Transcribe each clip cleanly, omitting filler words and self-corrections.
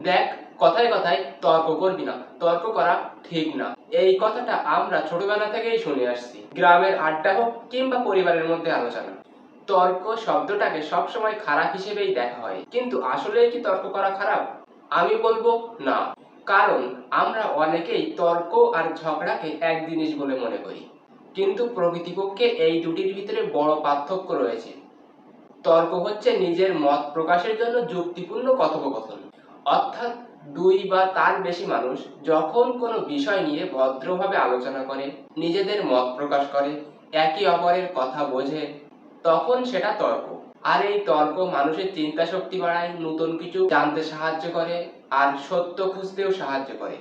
দেখ, কথায় কথায় তর্ক করবি না, তর্ক করা ঠিক না। এই কথাটা আমরা ছোটবেলা থেকেই শুনে আসছি, গ্রামের আড্ডা হোক কিংবা পরিবারের মধ্যে আলোচনা। তর্ক শব্দটাকে সবসময় খারাপ হিসেবেই দেখা হয়, কিন্তু আসলেই কি তর্ক করা খারাপ? আমি বলবো না। কারণ আমরা অনেকেই তর্ক আর ঝগড়াকে এক জিনিস বলে মনে করি, কিন্তু প্রকৃতপক্ষে এই দুটির ভিতরে বড় পার্থক্য রয়েছে। তর্ক হচ্ছে নিজের মত প্রকাশের জন্য যুক্তিপূর্ণ কথোপকথন, অর্থাৎ দুই বা তার বেশি মানুষ যখন কোনো বিষয় নিয়ে ভদ্রভাবে আলোচনা করে, নিজেদের মত প্রকাশ করে, একে অপরের কথা বোঝে, তখন সেটা তর্ক। আর এই তর্ক মানুষের চিন্তা শক্তি বাড়ায়, নতুন কিছু জানতে সাহায্য করে, আর সত্য খুঁজতেও সাহায্য করে।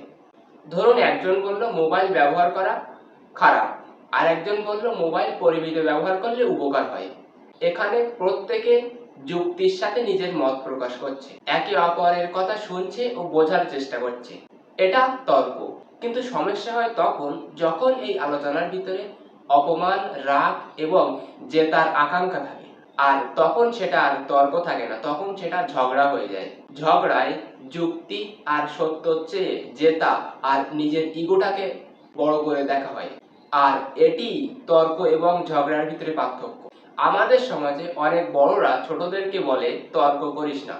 ধরুন, একজন বলল মোবাইল ব্যবহার করা খারাপ, আর একজন বলল মোবাইল পরিমিত ব্যবহার করলে উপকার হয়। এখানে প্রত্যেকে যুক্তির সাথে নিজের মত প্রকাশ করছে, একে অপরের কথা শুনছে ও বোঝার চেষ্টা করছে। এটা তর্ক। কিন্তু সমস্যা হয় তখন যখন এই আলোচনার ভিতরে অপমান, রাগ এবং জেতার আকাঙ্ক্ষা থাকে। আর তখন সেটা আর তর্ক থাকে না, তখন সেটা ঝগড়া হয়ে যায়। ঝগড়ায় যুক্তি আর সত্যর চেয়ে জেতা আর নিজের ইগোটাকে বড় করে দেখা হয়। আর এটি তর্ক এবং ঝগড়ার ভিতরে পার্থক্য। আমাদের সমাজে অনেক বড়রা ছোটদেরকে বলে তর্ক করিস না,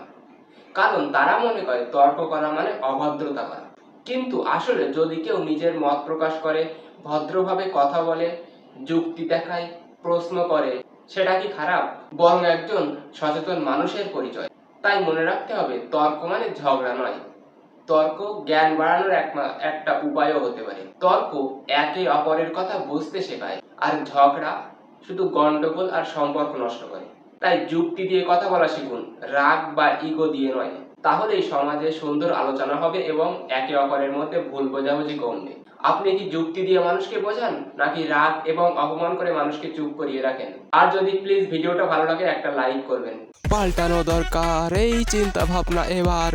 কারণ তারা মনে করে তর্ক করা মানে অভদ্রতা করা। কিন্তু আসলে যদি কেউ নিজের মত প্রকাশ করে, ভদ্রভাবে কথা বলে, যুক্তি দেখায়, প্রশ্ন করে, সেটা কি খারাপ? বরং একজন সচেতন মানুষের পরিচয়। তাই মনে রাখতে হবে, তর্ক মানে ঝগড়া নয়। তর্ক জ্ঞান বাড়ানোর একটা উপায়ও হতে পারে। তর্ক একে অপরের কথা বুঝতে শেখায়, আর ঝগড়া শুধু গন্ডগোল আর সম্পর্ক নষ্ট করে। তাই যুক্তি দিয়ে কথা বলা শিখুন, রাগ বা ইগো দিয়ে নয়। তাহলেই সমাজে সুন্দর আলোচনা হবে এবং একে অপরের মধ্যে ভুল বোঝাবুঝি কমবে। আপনি কি যুক্তি দিয়ে মানুষকে বোঝান, নাকি রাগ এবং অপমান করে মানুষকে চুপ করিয়ে রাখেন? আর যদি প্লিজ ভিডিওটা ভালো লাগে একটা লাইক করবেন। পাল্টানো দরকার এই চিন্তা ভাবনা এবার।